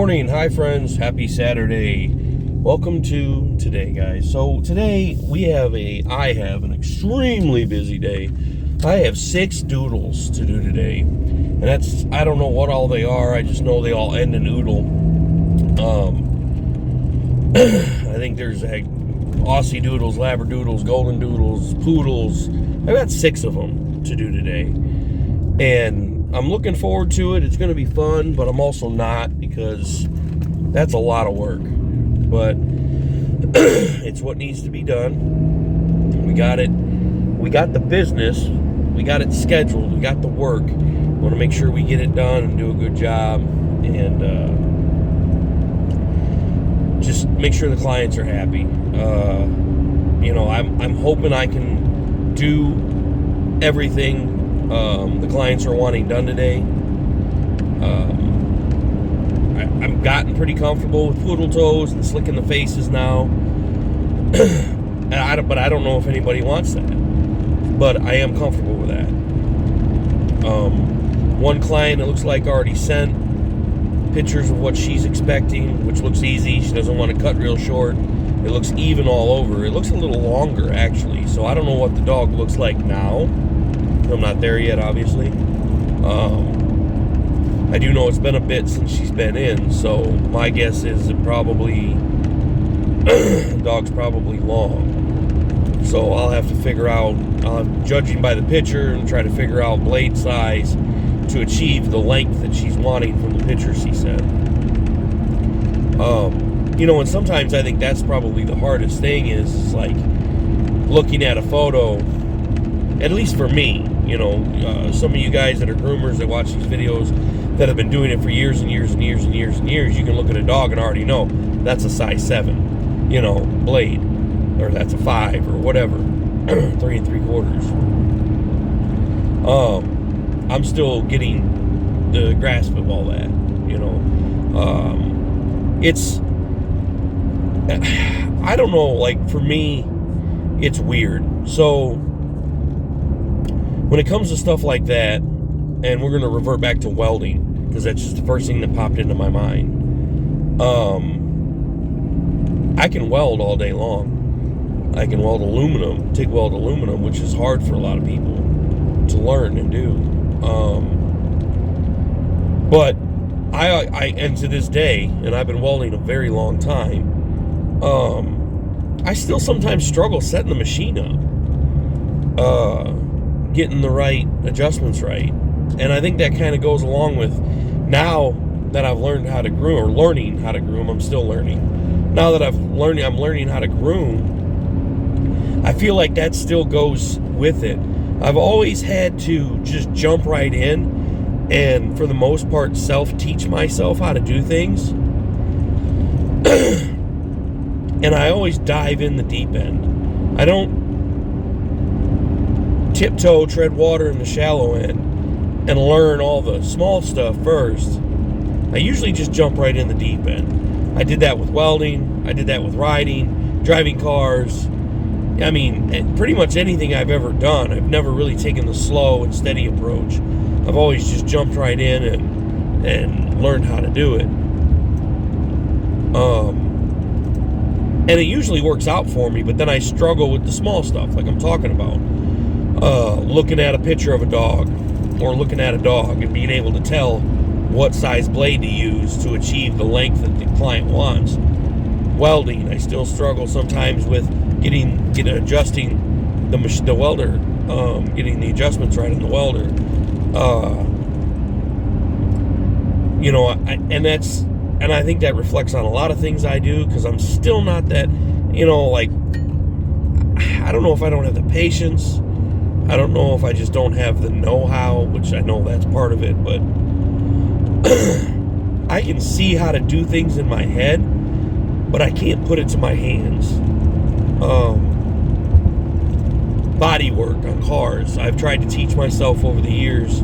morning. Hi, friends. Happy Saturday. Welcome to today, guys. So today I have an extremely busy day. I have 6 doodles to do today. And I don't know what all they are. I just know they all end in oodle. I think there's Aussie doodles, Labradoodles, Golden doodles, Poodles. I've got 6 of them to do today. And I'm looking forward to it. It's going to be fun, but I'm also not, because that's a lot of work. But it's what needs to be done. We got it. We got the business. We got it scheduled. We got the work. We want to make sure we get it done and do a good job, and just make sure the clients are happy. I'm hoping I can do everything the clients are wanting done today. I've gotten pretty comfortable with poodle toes and slicking the faces now. But I don't know if anybody wants that. But I am comfortable with that. One client, it looks like, already sent pictures of what she's expecting, which looks easy. She doesn't want to cut real short. It looks even all over. It looks a little longer, actually. So I don't know what the dog looks like now. I'm not there yet, obviously. I do know it's been a bit since she's been in, so my guess is the dog's probably long. So I'll have to figure out, judging by the picture, and try to figure out blade size to achieve the length that she's wanting from the picture she sent. And sometimes I think that's probably the hardest thing is like looking at a photo, at least for me. Some of you guys that are groomers that watch these videos that have been doing it for years and years and years and years and years, you can look at a dog and already know that's a size 7, blade, or that's a 5 or whatever, 3 3/4. I'm still getting the grasp of all that. I don't know, like for me, it's weird. So when it comes to stuff like that, and we're going to revert back to welding, because that's just the first thing that popped into my mind. I can weld all day long. I can weld aluminum, TIG weld aluminum, which is hard for a lot of people to learn and do. But and to this day, and I've been welding a very long time, I still sometimes struggle setting the machine up. Getting the right adjustments right. And I think that kind of goes along with, now that I've learned how to groom, or learning how to groom, I'm still learning. Now that I'm learning how to groom, I feel like that still goes with it. I've always had to just jump right in and, for the most part, self-teach myself how to do things. And I always dive in the deep end. I don't tiptoe, tread water in the shallow end and learn all the small stuff first. I usually just jump right in the deep end. I did that with welding. I did that with riding, driving cars. I mean, pretty much anything I've ever done, I've never really taken the slow and steady approach. I've always just jumped right in and learned how to do it. And it usually works out for me, but then I struggle with the small stuff, like I'm talking about. Looking at a picture of a dog, or looking at a dog and being able to tell what size blade to use to achieve the length that the client wants. Welding, I still struggle sometimes with adjusting the welder, getting the adjustments right in the welder. And I think that reflects on a lot of things I do, because I'm still not that, I don't know if I don't have the patience. I don't know if I just don't have the know-how, which I know that's part of it, but I can see how to do things in my head, but I can't put it to my hands. Body work on cars. I've tried to teach myself over the years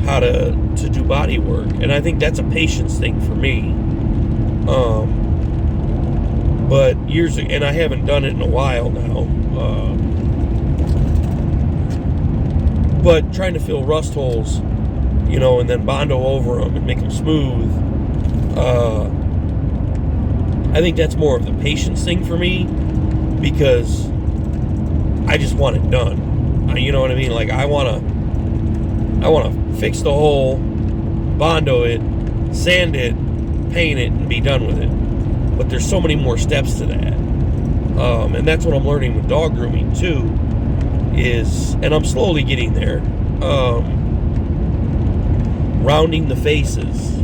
how to do body work, and I think that's a patience thing for me. But and I haven't done it in a while now. But trying to fill rust holes, and then Bondo over them and make them smooth, I think that's more of the patience thing for me, because I just want it done. You know what I mean? Like, I want to fix the hole, Bondo it, sand it, paint it, and be done with it. But there's so many more steps to that. And that's what I'm learning with dog grooming too, and I'm slowly getting there, rounding the faces,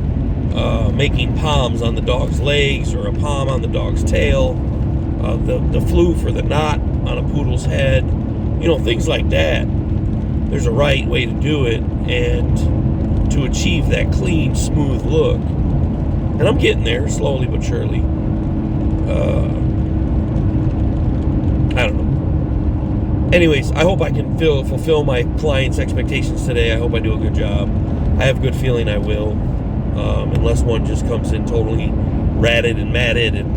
making palms on the dog's legs or a palm on the dog's tail, the floof or the knot on a poodle's head, things like that. There's a right way to do it and to achieve that clean, smooth look. And I'm getting there slowly but surely. I don't know. Anyways, I hope I can fulfill my clients' expectations today. I hope I do a good job. I have a good feeling I will. Unless one just comes in totally ratted and matted and,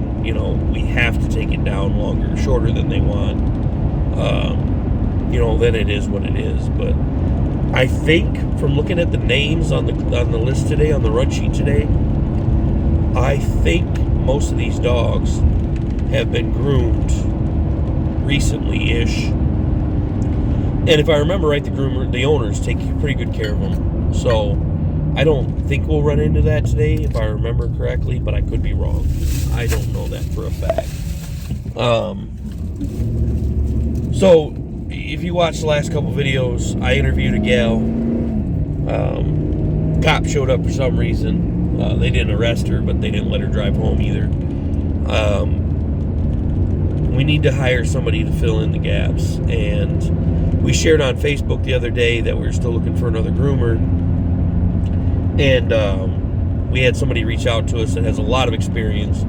we have to take it down longer, shorter than they want. Then it is what it is. But I think from looking at the names on the list today, on the run sheet today, I think most of these dogs have been groomed recently-ish. And if I remember right, the owners take pretty good care of them. So I don't think we'll run into that today, if I remember correctly, but I could be wrong. I don't know that for a fact. So if you watched the last couple videos, I interviewed a gal. Cop showed up for some reason. They didn't arrest her, but they didn't let her drive home either. We need to hire somebody to fill in the gaps. And we shared on Facebook the other day that we were still looking for another groomer. And we had somebody reach out to us that has a lot of experience.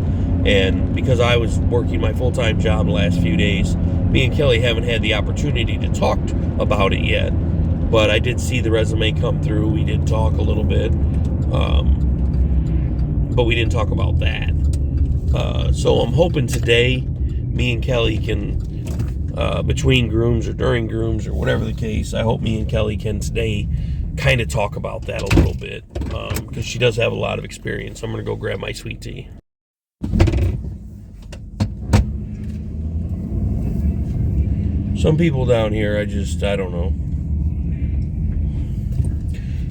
And because I was working my full-time job the last few days, me and Kelly haven't had the opportunity to talk about it yet. But I did see the resume come through. We did talk a little bit. But we didn't talk about that. So I'm hoping today me and Kelly can, between grooms or during grooms or whatever the case, I hope me and Kelly can today kind of talk about that a little bit, because she does have a lot of experience. I'm going to go grab my sweet tea. Some people down here, I don't know.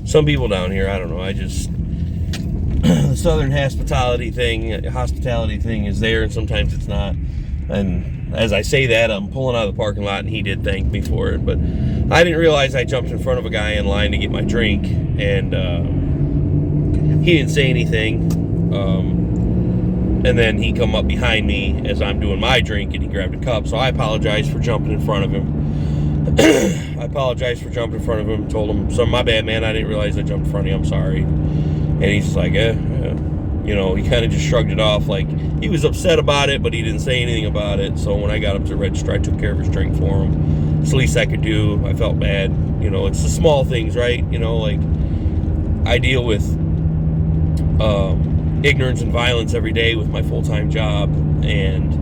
Some people down here, I don't know. The Southern hospitality thing is there, and sometimes it's not. And as I say that, I'm pulling out of the parking lot, and he did thank me for it. But I didn't realize I jumped in front of a guy in line to get my drink, and he didn't say anything. And then he come up behind me as I'm doing my drink, and he grabbed a cup. So I apologized for jumping in front of him. Told him, "So my bad, man. I didn't realize I jumped in front of you. I'm sorry." And he's just like, he kind of just shrugged it off. Like, he was upset about it, but he didn't say anything about it. So when I got up to register, I took care of his drink for him. It's the least I could do. I felt bad. It's the small things, right? Like, I deal with ignorance and violence every day with my full-time job. And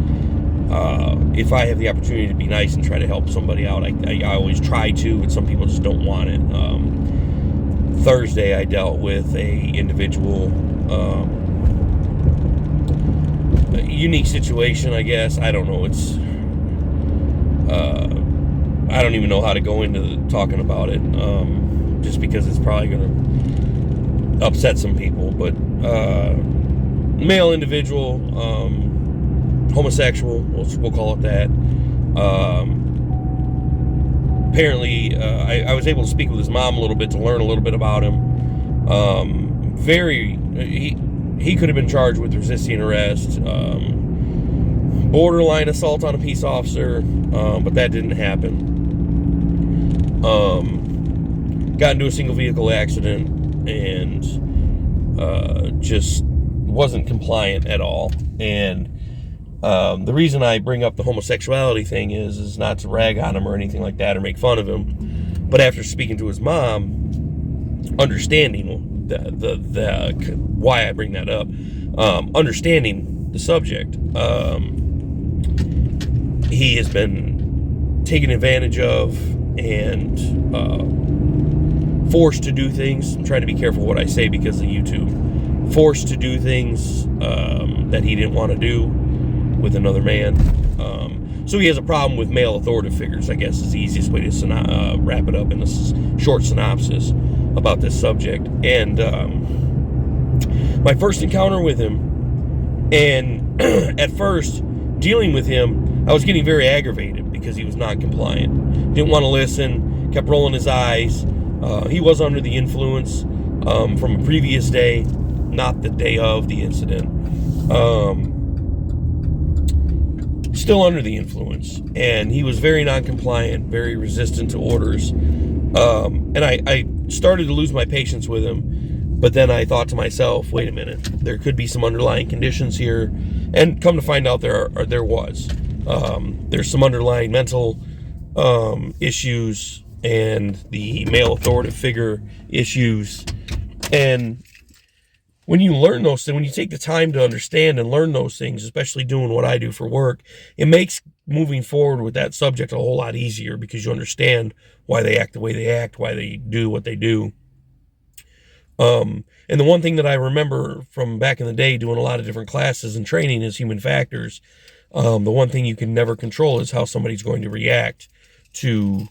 if I have the opportunity to be nice and try to help somebody out, I always try to, but some people just don't want it. Thursday, I dealt with a individual, a unique situation, I guess. I don't know. I don't even know how to go into talking about it, just because it's probably going to upset some people. But male individual, homosexual, we'll call it that. Apparently, I was able to speak with his mom a little bit to learn a little bit about him. He could have been charged with resisting arrest, borderline assault on a peace officer, but that didn't happen. Got into a single vehicle accident and just wasn't compliant at all. And the reason I bring up the homosexuality thing is not to rag on him or anything like that or make fun of him, but after speaking to his mom, understanding the why I bring that up, understanding the subject, he has been taken advantage of and forced to do things. I'm trying to be careful what I say because of YouTube. forced to do things that he didn't want to do with another man. So he has a problem with male authoritative figures, I guess is the easiest way to wrap it up in a short synopsis about this subject. And my first encounter with him, and at first, dealing with him, I was getting very aggravated because he was non-compliant. Didn't want to listen, kept rolling his eyes. He was under the influence from a previous day, not the day of the incident. Still under the influence, and he was very non-compliant, very resistant to orders, and I started to lose my patience with him. But then I thought to myself, wait a minute, there could be some underlying conditions here, and come to find out there was. There's some underlying mental issues and the male authoritative figure issues. And when you learn those things, when you take the time to understand and learn those things, especially doing what I do for work, it makes moving forward with that subject a whole lot easier, because you understand why they act the way they act, why they do what they do. And the one thing that I remember from back in the day doing a lot of different classes and training is human factors. The one thing you can never control is how somebody's going to react to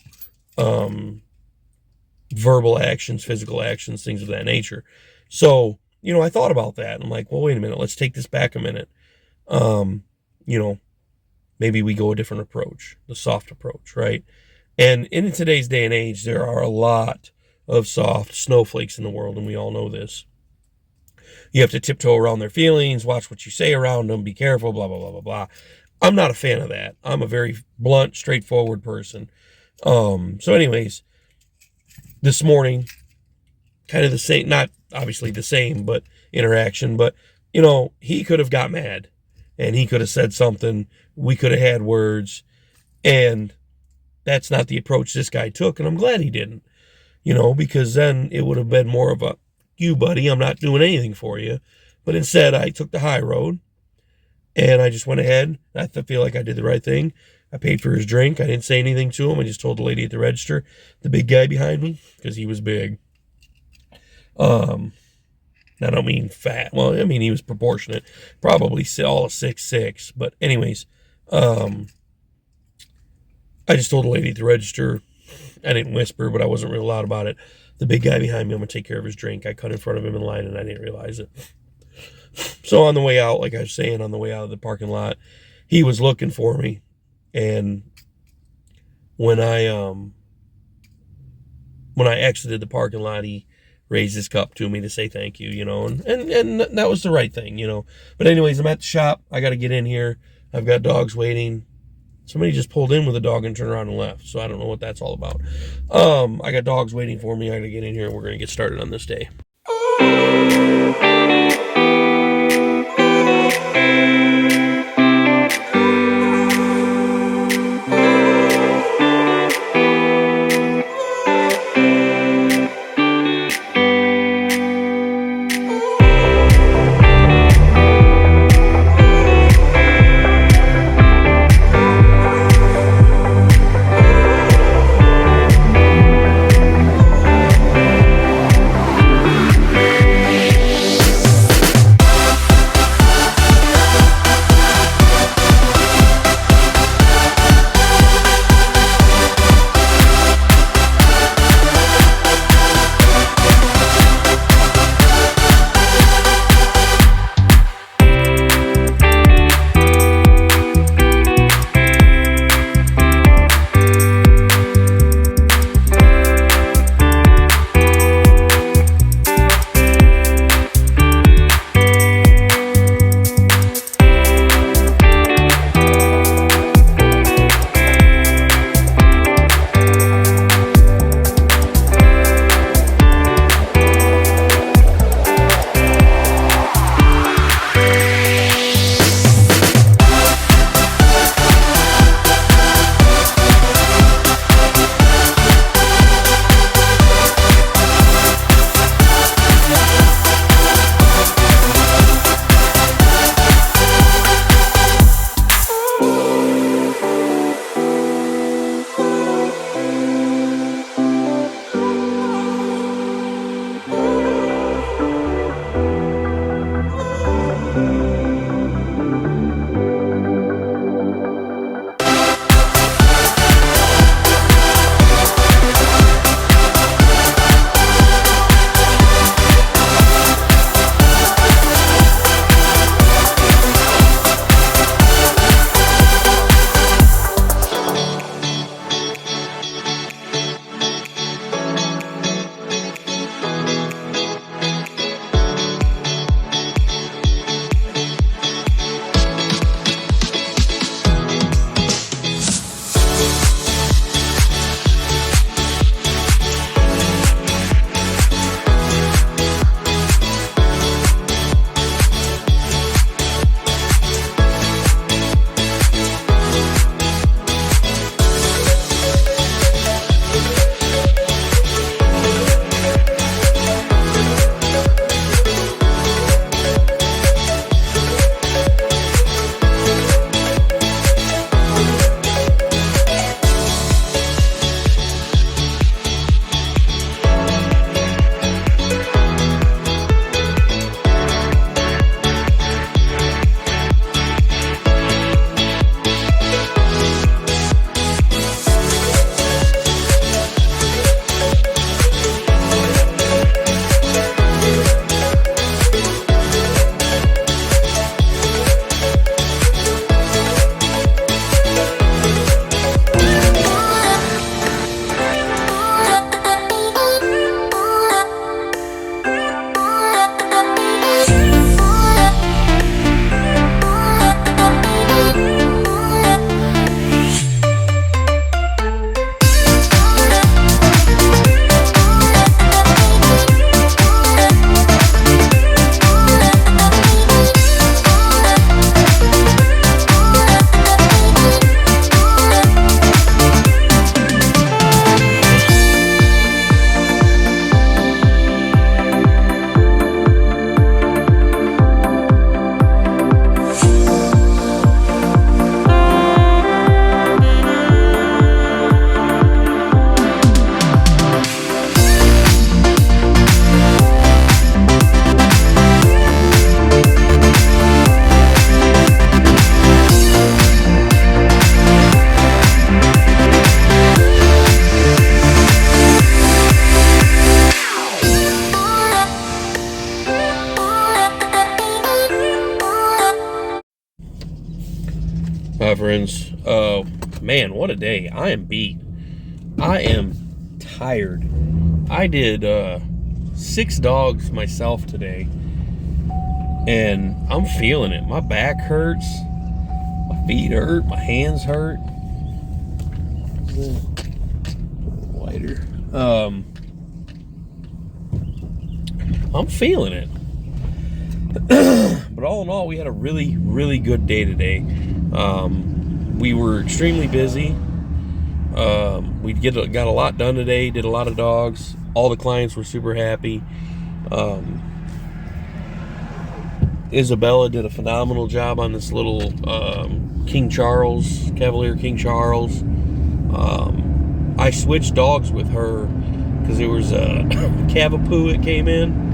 verbal actions, physical actions, things of that nature. So, I thought about that. I'm like, well, wait a minute, let's take this back a minute. Maybe we go a different approach, the soft approach, right? And in today's day and age, there are a lot of soft snowflakes in the world, and we all know this. You have to tiptoe around their feelings, watch what you say around them, be careful, blah, blah, blah, blah, blah. I'm not a fan of that. I'm a very blunt, straightforward person. So anyways, this morning, kind of the same, not obviously the same, but interaction, but, he could have got mad, and he could have said something, we could have had words, and that's not the approach this guy took, and I'm glad he didn't. Because then it would have been more of a, you buddy, I'm not doing anything for you. But instead, I took the high road, and I just went ahead. I feel like I did the right thing. I paid for his drink. I didn't say anything to him. I just told the lady at the register, the big guy behind me, because he was big. I don't mean fat. Well, I mean, he was proportionate. Probably all of 6'6". But anyways, I just told the lady at the register, I didn't whisper, but I wasn't real loud about it, the big guy behind me, I'm going to take care of his drink. I cut in front of him in line, and I didn't realize it. So on the way out, like I was saying, on the way out of the parking lot, he was looking for me. And when I exited the parking lot, he raised his cup to me to say thank you, and that was the right thing, But anyways, I'm at the shop. I got to get in here. I've got dogs waiting. Somebody just pulled in with a dog and turned around and left, so I don't know what that's all about. I got dogs waiting for me. I got to get in here, and we're going to get started on this day. friends. Man, what a day. I am beat. I am tired. I did 6 dogs myself today, and I'm feeling it. My back hurts, my feet hurt, my hands hurt. Lighter. I'm feeling it. But all in all, we had a really, really good day today. We were extremely busy. We got a lot done today, did a lot of dogs. All the clients were super happy. Isabella did a phenomenal job on this little King Charles, Cavalier King Charles. I switched dogs with her because there was a Cavapoo that came in.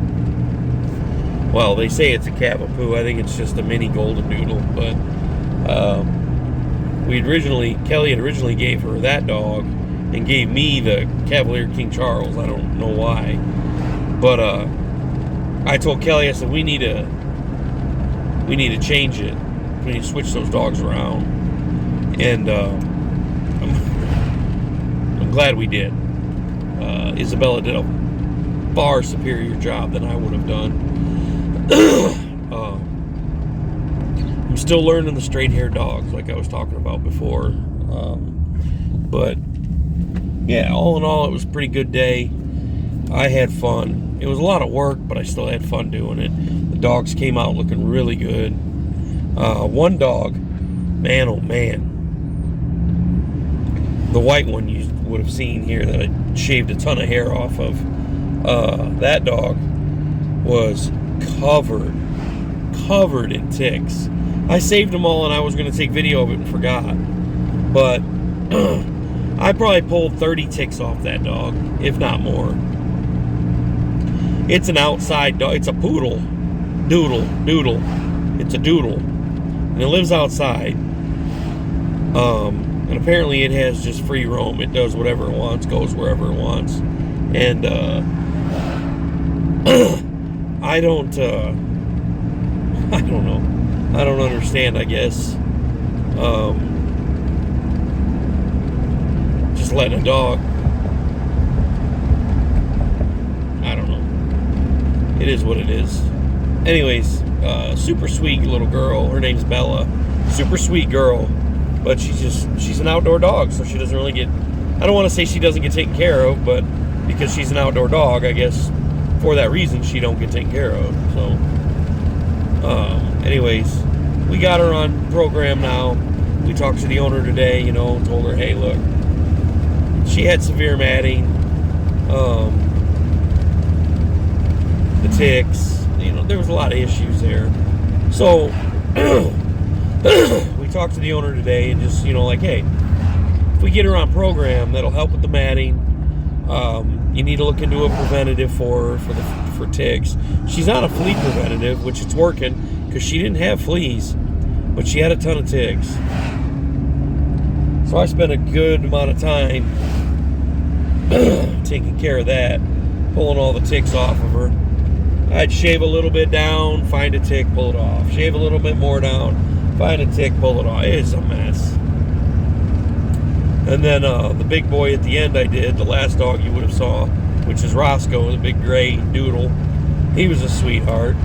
Well, they say it's a Cavapoo. I think it's just a mini golden doodle, but Kelly had originally gave her that dog and gave me the Cavalier King Charles. I don't know why, but I told Kelly, I said, we need to change it. We need to switch those dogs around, and I'm glad we did. Isabella did a far superior job than I would have done. I'm still learning the straight-haired dogs, like I was talking about before. But yeah, all in all, it was a pretty good day. I had fun. It was a lot of work, but I still had fun doing it. The dogs came out looking really good. One dog, man, oh man, the white one you would have seen here that I shaved a ton of hair off of. That dog was covered in ticks. I saved them all, and I was going to take video of it and forgot. But I probably pulled 30 ticks off that dog, if not more. It's an outside dog. It's a poodle. Doodle. It's a doodle. And it lives outside. And apparently it has just free roam. It does whatever it wants, goes wherever it wants. And I don't know. I don't understand, I guess. Just letting a dog. I don't know. It is what it is. Anyways, super sweet little girl. Her name's Bella. Super sweet girl. But she's an outdoor dog, so she doesn't really get, I don't want to say she doesn't get taken care of, but because she's an outdoor dog, I guess for that reason she don't get taken care of. So anyways, we got her on program now. We talked to the owner today, told her, hey, look, she had severe matting, the ticks, there was a lot of issues there. So we talked to the owner today and just, like, hey, if we get her on program, that'll help with the matting. You need to look into a preventative for ticks. She's on a flea preventative, which it's working because she didn't have fleas, but she had a ton of ticks. So I spent a good amount of time taking care of that, pulling all the ticks off of her. I'd shave a little bit down, find a tick, pull it off. Shave a little bit more down, find a tick, pull it off. It's a mess. And then the big boy at the end I did, the last dog you would have saw, which is Roscoe, the big gray doodle. He was a sweetheart.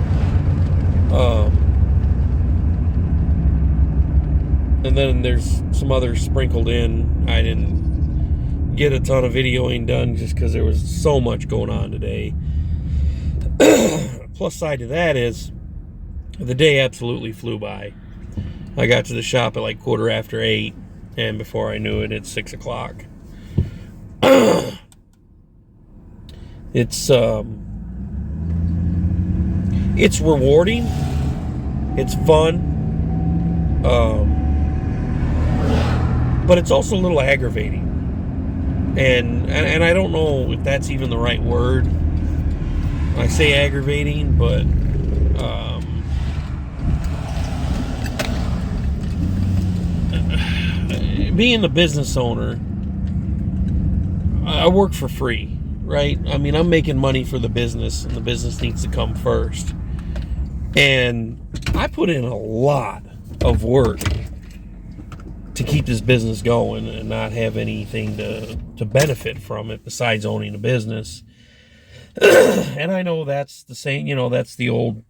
And then there's some others sprinkled in. I didn't get a ton of videoing done just because there was so much going on today. Plus side to that is the day absolutely flew by. I got to the shop at like 8:15, and before I knew it, it's 6 o'clock. It's rewarding. It's fun. But it's also a little aggravating. And I don't know if that's even the right word. I say aggravating, but being the business owner, I work for free, right? I mean, I'm making money for the business, and the business needs to come first. And I put in a lot of work to keep this business going and not have anything to benefit from it besides owning a business. And I know that's the same, that's the old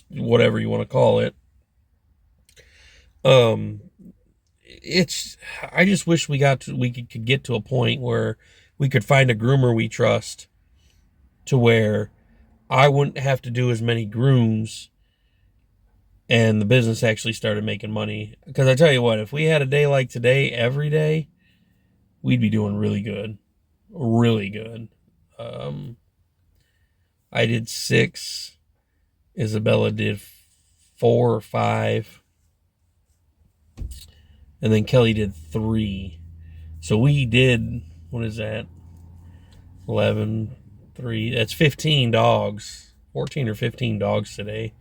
whatever you want to call it. I just wish we could get to a point where we could find a groomer we trust, to where I wouldn't have to do as many grooms and the business actually started making money. Because I tell you what, if we had a day like today every day, we'd be doing really good. Really good. I did 6. Isabella did 4 or 5. And then Kelly did 3. So we did, what is that? 11, 3. That's 15 dogs. 14 or 15 dogs today.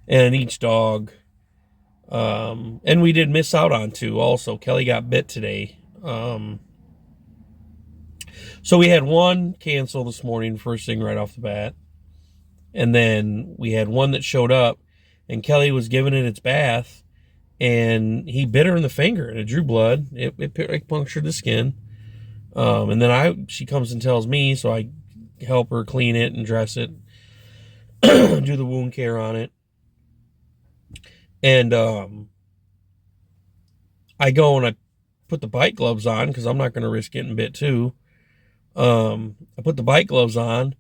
And each dog, and we did miss out on 2 also. Kelly got bit today. So we had 1 cancel this morning, first thing right off the bat. And then we had 1 that showed up, and Kelly was giving it its bath, and he bit her in the finger, and it drew blood. It punctured the skin. And then she comes and tells me, so I help her clean it and dress it, do the wound care on it. And I go and I put the bite gloves on, because I'm not going to risk getting bit too. I put the bite gloves on,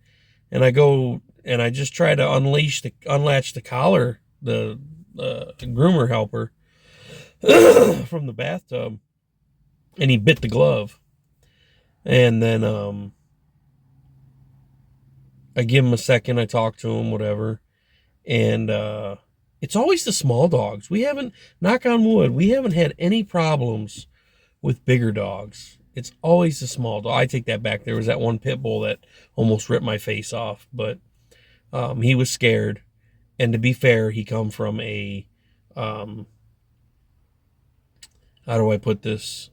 and I go and I just try to unlatch the collar, the groomer helper, from the bathtub, and he bit the glove. And then I give him a second, I talk to him, whatever, and it's always the small dogs. We haven't, knock on wood, we haven't had any problems with bigger dogs. It's always the small dog. I take that back. There was that one pit bull that almost ripped my face off, but he was scared. And to be fair, he come from a, how do I put this?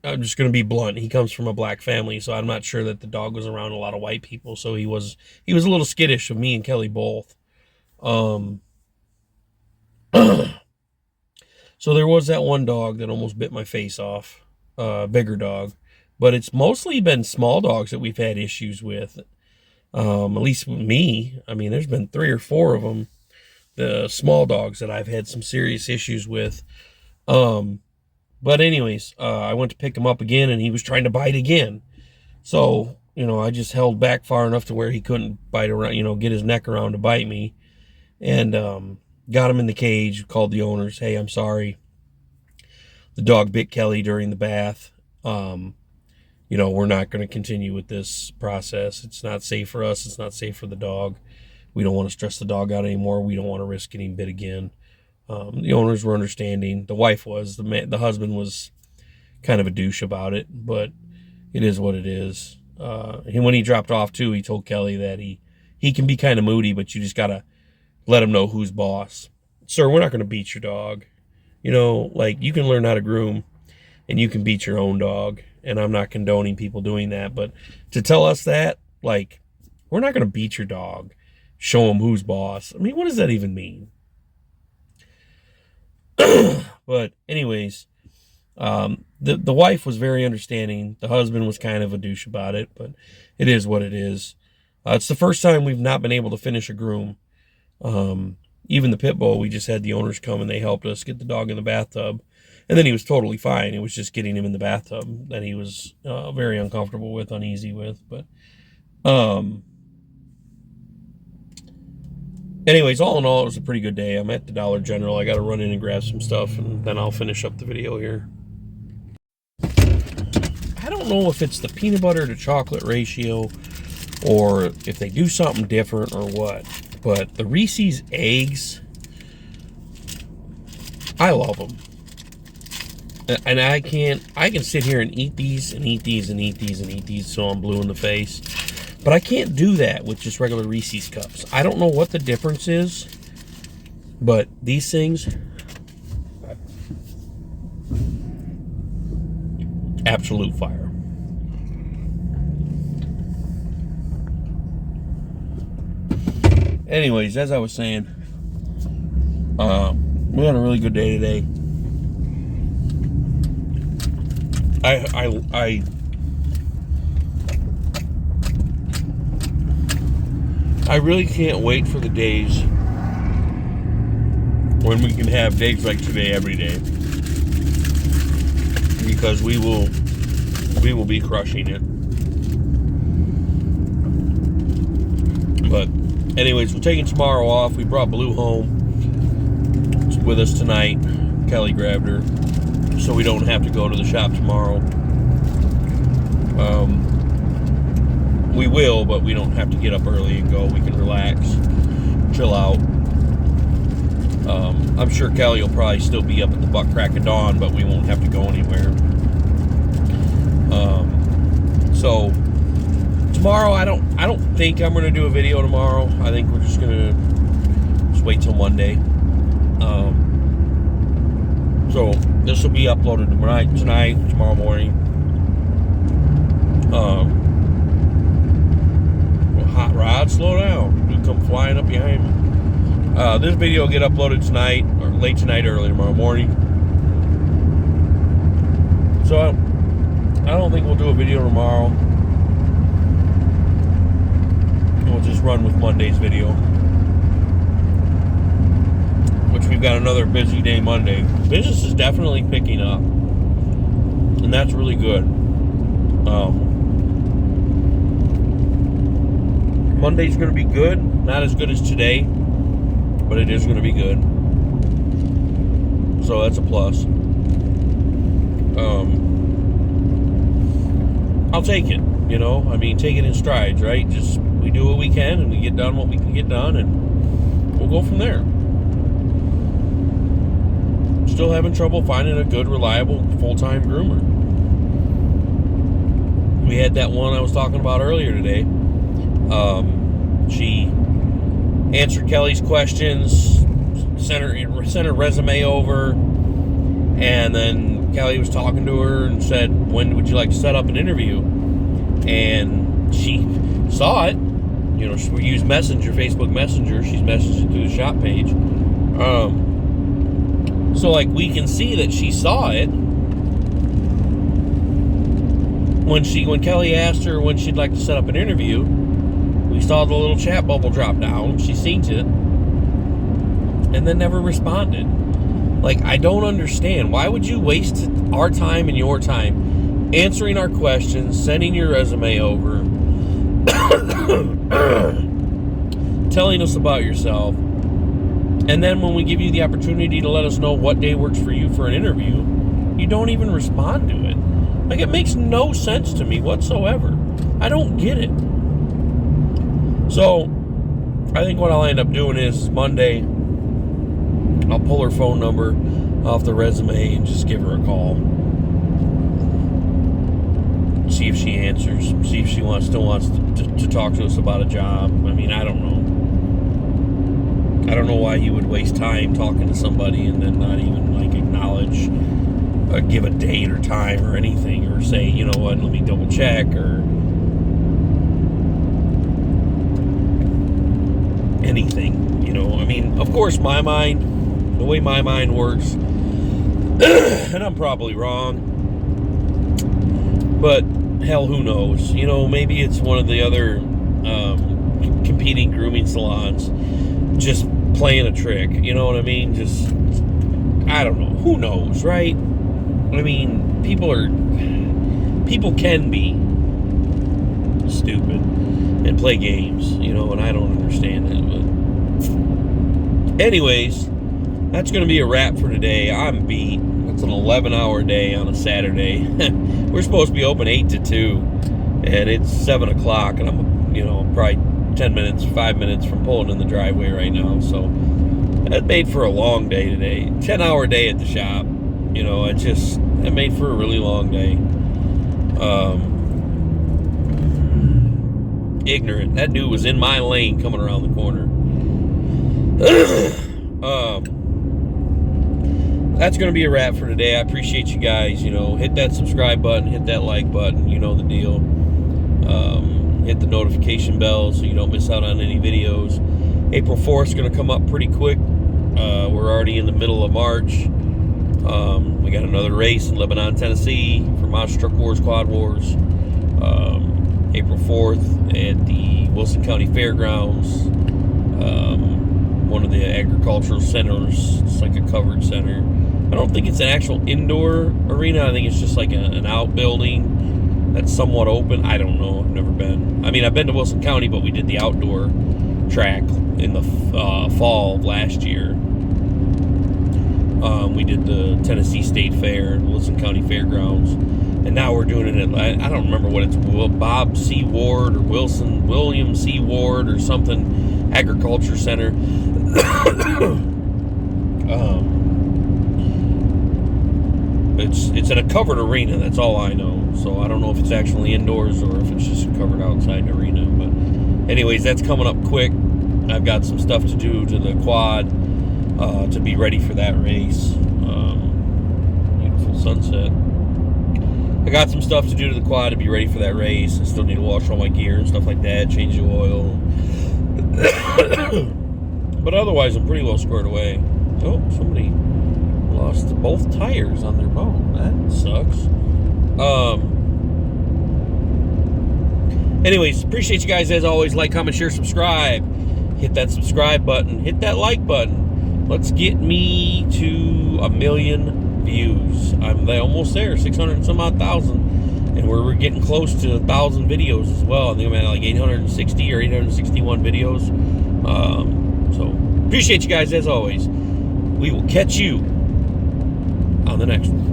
I'm just going to be blunt. He comes from a black family, so I'm not sure that the dog was around a lot of white people. So he was a little skittish of me and Kelly both. So there was that one dog that almost bit my face off, bigger dog, but it's mostly been small dogs that we've had issues with. At least with me. I mean, there's been 3 or 4 of them, the small dogs, that I've had some serious issues with. But anyways, I went to pick him up again, and he was trying to bite again. So, I just held back far enough to where he couldn't bite around, get his neck around to bite me. And got him in the cage, called the owners. Hey, I'm sorry. The dog bit Kelly during the bath. We're not going to continue with this process. It's not safe for us. It's not safe for the dog. We don't want to stress the dog out anymore. We don't want to risk getting bit again. The owners were understanding. The wife was. The husband was kind of a douche about it, but it is what it is. And when he dropped off too, he told Kelly that he can be kind of moody, but you just got to let him know who's boss. Sir, we're not going to beat your dog. You can learn how to groom, and you can beat your own dog. And I'm not condoning people doing that, but to tell us that, we're not going to beat your dog, show him who's boss. I mean, what does that even mean? But anyways, the wife was very understanding. The husband was kind of a douche about it, but it is what it is. It's the first time we've not been able to finish a groom. Even the pit bull, we just had the owners come and they helped us get the dog in the bathtub. And then he was totally fine. It was just getting him in the bathtub that he was very uncomfortable with, uneasy with. But anyways, all in all, it was a pretty good day. I'm at the Dollar General. I got to run in and grab some stuff, and then I'll finish up the video here. I don't know if it's the peanut butter to chocolate ratio or if they do something different or what. But the Reese's eggs, I love them. And I can sit here and eat these and eat these and eat these and eat these so I'm blue in the face. But I can't do that with just regular Reese's cups. I don't know what the difference is, but these things, absolute fire. anyways, as I was saying, we had a really good day today. I really can't wait for the days when we can have days like today every day, because we will be crushing it. But anyways, we're taking tomorrow off. We brought Blue home with us tonight. Kelly grabbed her, so we don't have to go to the shop tomorrow. We will, but we don't have to get up early and go. We can relax, chill out. I'm sure Kelly will probably still be up at the butt crack of dawn, but we won't have to go anywhere. So tomorrow, I don't think I'm going to do a video tomorrow. I think we're just going to wait till Monday. So this will be uploaded tonight, tomorrow morning. Hot rod, slow down. You come flying up behind me. This video will get uploaded tonight, or late tonight, early tomorrow morning. So I don't think we'll do a video tomorrow. We'll just run with Monday's video, which we've got another busy day Monday. Business is definitely picking up, and that's really good. Monday's going to be good. Not as good as today, but it is going to be good. So that's a plus. I'll take it, you know. I mean, take it in strides, right? Just we do what we can, and we get done what we can get done, and we'll go from there. Still having trouble finding a good, reliable, full-time groomer. We had that one I was talking about earlier today. She answered Kelly's questions, sent her resume over, and then Kelly was talking to her and said, when would you like to set up an interview? And she saw it. You know, we use Messenger, Facebook Messenger. She's messaging through the shop page. So, like, we can see that she saw it. When Kelly asked her when she'd like to set up an interview, we saw the little chat bubble drop down. She seen it, and then never responded. Like, I don't understand. Why would you waste our time and your time answering our questions, sending your resume over, telling us about yourself, and then when we give you the opportunity to let us know what day works for you for an interview, you don't even respond to it? Like, it makes no sense to me whatsoever. I don't get it. So, I think what I'll end up doing is Monday, I'll pull her phone number off the resume and just give her a call. See if she answers. See if she still wants to talk to us about a job. I mean, I don't know. I don't know why you would waste time talking to somebody and then not even, like, acknowledge or give a date or time or anything, or say, you know what, let me double check, or anything, you know. I mean, of course, the way my mind works, and I'm probably wrong, but hell, who knows? You know, maybe it's one of the other competing grooming salons just playing a trick, you know what I mean? Just, I don't know, who knows, right? I mean, people can be stupid and play games, you know, and I don't understand it. But anyways, that's going to be a wrap for today. I'm beat. It's an 11-hour day on a Saturday. We're supposed to be open 8 to 2, and it's 7 o'clock, and I'm, you know, probably 5 minutes from pulling in the driveway right now. So that made for a long day today. 10-hour day at the shop. You know, it made for a really long day. Ignorant. That dude was in my lane coming around the corner. That's going to be a wrap for today. I appreciate you guys. You know, hit that subscribe button, hit that like button. You know the deal. Hit the notification bell so you don't miss out on any videos. April 4th is going to come up pretty quick. We're already in the middle of March. We got another race in Lebanon, Tennessee for Monster Truck Wars, Quad Wars. April 4th at the Wilson County Fairgrounds. One of the agricultural centers. It's like a covered center. I don't think it's an actual indoor arena. I think it's just like an outbuilding that's somewhat open. I don't know. I've never been. I mean, I've been to Wilson County, but we did the outdoor track in the fall of last year. We did the Tennessee State Fair, Wilson County Fairgrounds, and now we're doing it at, I don't remember what it's, Bob C. Ward or William C. Ward or something, Agriculture Center. It's in a covered arena, that's all I know. So I don't know if it's actually indoors or if it's just a covered outside arena. But anyways, that's coming up quick. I've got some stuff to do to the quad to be ready for that race. Beautiful sunset. I got some stuff to do to the quad to be ready for that race. I still need to wash all my gear and stuff like that, change the oil. But otherwise, I'm pretty well squared away. Oh, somebody lost both tires on their boat. That sucks. Anyways, appreciate you guys as always. Like, comment, share, subscribe. Hit that subscribe button. Hit that like button. Let's get me to 1 million views. I'm almost there, 600 and some odd thousand. And we're getting close to 1,000 videos as well. I think I'm at like 860 or 861 videos. So appreciate you guys as always. We will catch you on the next one.